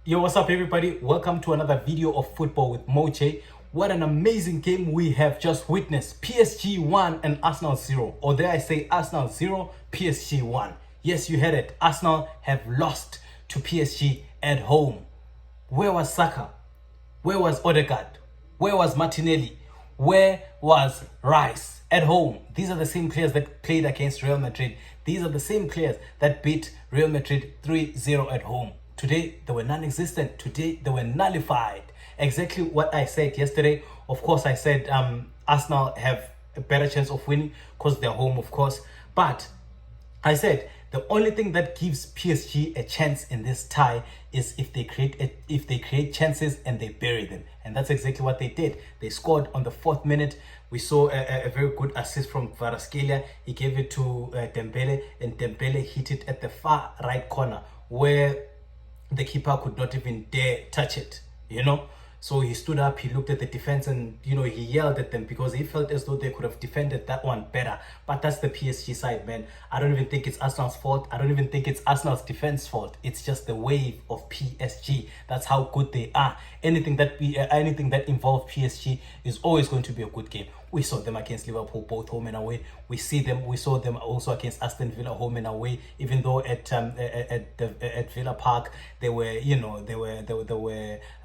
Yo, what's up, everybody? Welcome to another video of Football with Moche. What an amazing game we have just witnessed. PSG 1 and Arsenal 0. Or dare I say Arsenal 0, PSG 1. Yes, you heard it. Arsenal have lost to PSG at home. Where was Saka? Where was Odegaard? Where was Martinelli? Where was Rice? At home. These are the same players that played against Real Madrid. These are the same players that beat Real Madrid 3-0 at home. Today, they were non-existent. Today, they were nullified. Exactly what I said yesterday. Of course, I said Arsenal have a better chance of winning because they're home, of course. But I said the only thing that gives PSG a chance in this tie is if they create chances and they bury them, and that's exactly what they did. They scored on the 4th minute. We saw a very good assist from Kvaratskhelia. He gave it to Dembele, and Dembele hit it at the far right corner where the keeper could not even dare touch it, So he stood up, he looked at the defense, and he yelled at them because he felt as though they could have defended that one better. But that's the PSG side, man. I don't even think it's Arsenal's fault. I don't even think it's Arsenal's defense fault. It's just the wave of PSG. That's how good they are. Anything that involves PSG is always going to be a good game. We saw them against Liverpool, both home and away. We saw them also against Aston Villa, home and away. Even though at Villa Park they were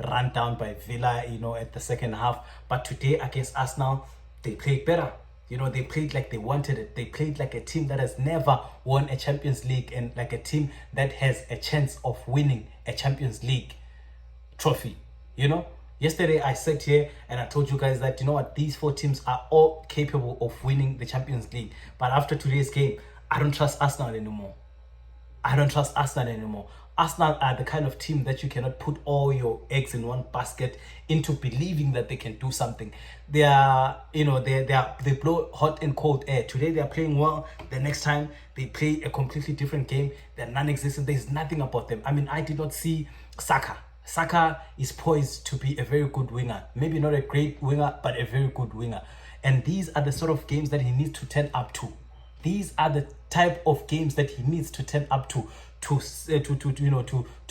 run down by Villa, at the second half. But today against Arsenal, they played better. They played like they wanted it. They played like a team that has never won a Champions League, and like a team that has a chance of winning a Champions League trophy. Yesterday I sat here and I told you guys that these 4 teams are all capable of winning the Champions League. But after today's game, I don't trust Arsenal anymore. Arsenal are the kind of team that you cannot put all your eggs in one basket into believing that they can do something. They blow hot and cold air. Today they are playing well. The next time they play a completely different game. They're non-existent. There's nothing about them. I did not see Saka. Saka is poised to be a very good winger. Maybe not a great winger, but a very good winger. And these are the sort of games that he needs to turn up to. These are the type of games that he needs to turn up to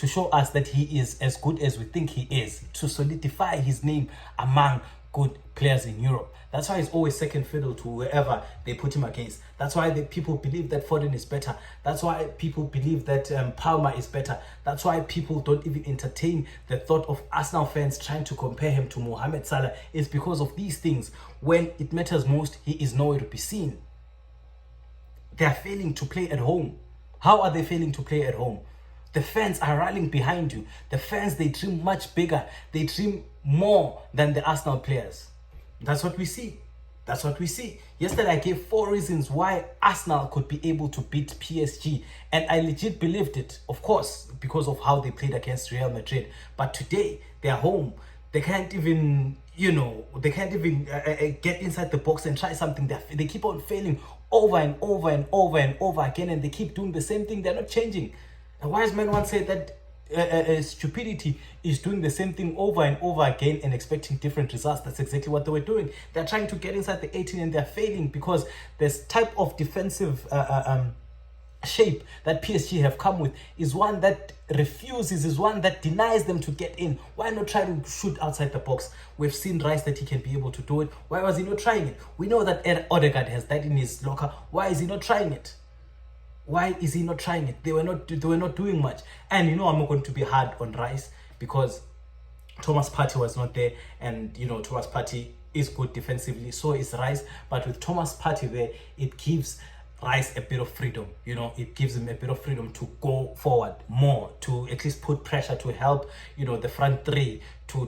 show us that he is as good as we think he is, to solidify his name among good players in Europe. That's why he's always second fiddle to whoever they put him against. That's why people believe that Foden is better. That's why people believe that Palmer is better. That's why people don't even entertain the thought of Arsenal fans trying to compare him to Mohamed Salah. It's because of these things. When it matters most, he is nowhere to be seen. They are failing to play at home. How are they failing to play at home? The fans are rallying behind you. The fans, they dream much bigger. They dream more than the Arsenal players. That's what we see. Yesterday I gave 4 reasons why Arsenal could be able to beat PSG, and I legit believed it, of course, because of how they played against Real Madrid. But today they're home. They can't even get inside the box and try something. They keep on failing over and over and over and over again, and they keep doing the same thing. They're not changing. A wise man once said that stupidity is doing the same thing over and over again and expecting different results. That's exactly what they were doing. They're trying to get inside the 18 and they're failing because this type of defensive shape that PSG have come with is one that is one that denies them to get in. Why not try to shoot outside the box? We've seen Rice that he can be able to do it. Why was he not trying it? We know that Odegaard has that in his locker. Why is he not trying it? They were not doing much. And I'm not going to be hard on Rice because Thomas Partey was not there, and Thomas Partey is good defensively, so is Rice. But with Thomas Partey there, it gives Rice a bit of freedom. It gives him a bit of freedom to go forward more, to at least put pressure, to help the front three to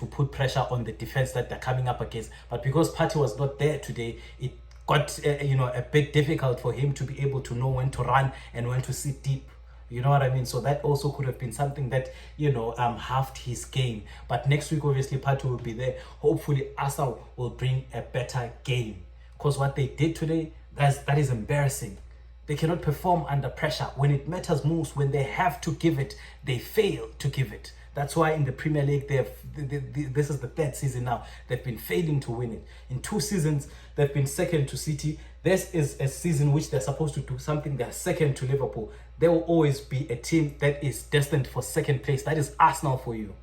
put pressure on the defense that they're coming up against. But because Partey was not there today, it got a bit difficult for him to be able to know when to run and when to sit deep. You know what I mean? So that also could have been something that halved his game. But next week, obviously, Partey will be there. Hopefully, Arsenal will bring a better game, because what they did today, that is embarrassing. They cannot perform under pressure. When it matters most, when they have to give it, they fail to give it. That's why in the Premier League, this is the 3rd season now. They've been failing to win it. In 2 seasons, they've been second to City. This is a season which they're supposed to do something. They're second to Liverpool. there will always be a team that is destined for second place. That is Arsenal for you.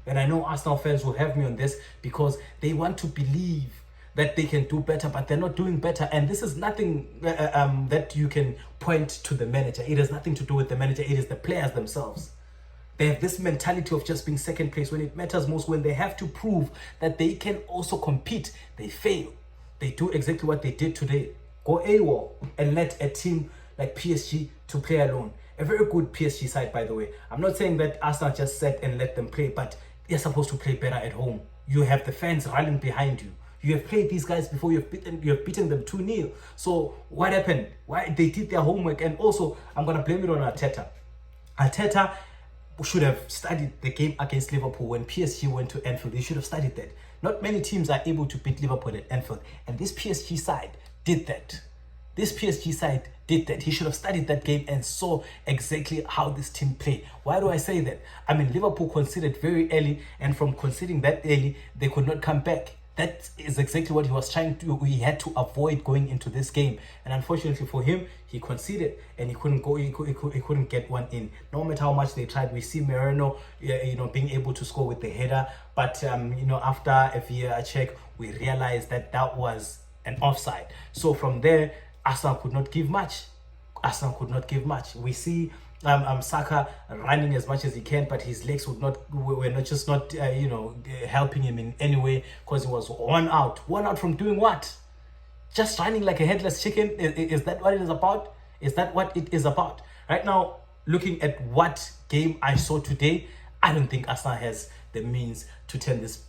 And I know Arsenal fans will have me on this because they want to believe that they can do better, but they're not doing better. And this is nothing that you can point to the manager. It has nothing to do with the manager. It is the players themselves. They have this mentality of just being second place when it matters most, when they have to prove that they can also compete. They fail. They do exactly what they did today. Go AWOL and let a team like PSG to play alone. A very good PSG side, by the way. I'm not saying that Arsenal just sat and let them play, but they're supposed to play better at home. You have the fans rallying behind you. You have played these guys before. You have beaten them 2-0. So what happened? Why? They did their homework. And also, I'm going to blame it on Arteta. Arteta should have studied the game against Liverpool when PSG went to Anfield. They should have studied that. Not many teams are able to beat Liverpool at Anfield. And this PSG side did that. This PSG side did that. He should have studied that game and saw exactly how this team play. Why do I say that? I mean, Liverpool conceded very early, and from conceding that early, they could not come back. That is exactly what he was trying to. He had to avoid going into this game, and unfortunately for him, he conceded and he couldn't go. He couldn't get one in. No matter how much they tried, we see Moreno, being able to score with the header. But after a VAR check, we realized that that was an offside. So from there, Arsenal could not give much. Arsenal could not give much. We see Saka running as much as he can, but his legs were not helping him in any way, because he was worn out from doing what? Just running like a headless chicken. Is that what it is about? Is that what it is about? Right now, looking at what game I saw today, I don't think Arsenal has the means to turn this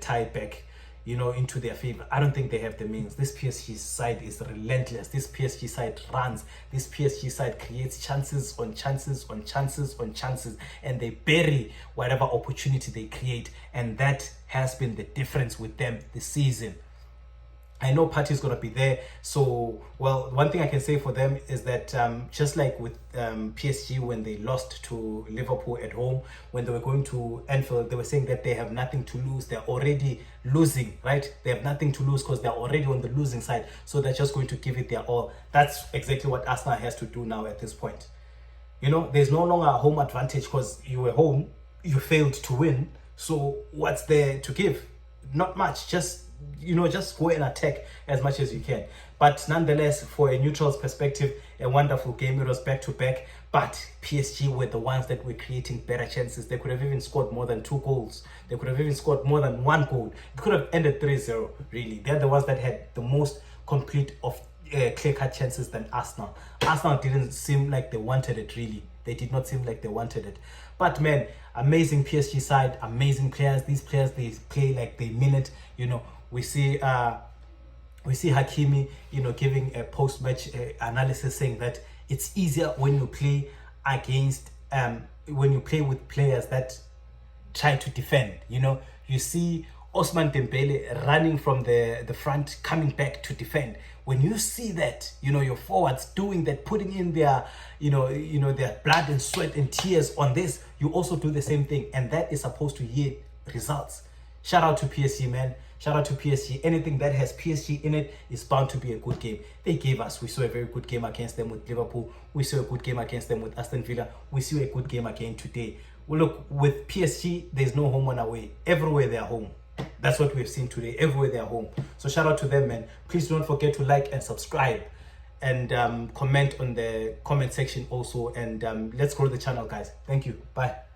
tie back into their favor. I don't think they have the means. This PSG side is relentless. This PSG side runs. This PSG side creates chances on chances on chances on chances, and they bury whatever opportunity they create. And that has been the difference with them this season. I know Partey is going to be there. So, well, one thing I can say for them is that just like with PSG when they lost to Liverpool at home, when they were going to Anfield, they were saying that they have nothing to lose. They're already losing, right? They have nothing to lose because they're already on the losing side. So they're just going to give it their all. That's exactly what Arsenal has to do now at this point. There's no longer a home advantage because you were home, you failed to win. So what's there to give? Not much. Just go and attack as much as you can. But nonetheless, for a neutral's perspective, a wonderful game. It was back to back, but PSG were the ones that were creating better chances. They could have even scored more than 2 goals. They could have even scored more than 1 goal. It could have ended 3-0, really. They're the ones that had the most complete of clear-cut chances than Arsenal. Arsenal didn't seem like they wanted it, really. They did not seem like they wanted it. But man, amazing PSG side, amazing players. These players, they play like they mean it. We see Hakimi, giving a post-match analysis saying that it's easier when you play against, when you play with players that try to defend. You see Ousmane Dembele running from the front, coming back to defend. When you see that, your forwards doing that, putting in their, their blood and sweat and tears on this, you also do the same thing, and that is supposed to yield results. Shout out to PSG, man. Shout out to PSG. Anything that has PSG in it is bound to be a good game. They gave us. We saw a very good game against them with Liverpool. We saw a good game against them with Aston Villa. We see a good game again today. Well, look, with PSG, there's no home and away. Everywhere they're home. That's what we've seen today. Everywhere they're home. So shout out to them, man. Please don't forget to like and subscribe. And comment on the comment section also. And let's grow the channel, guys. Thank you. Bye.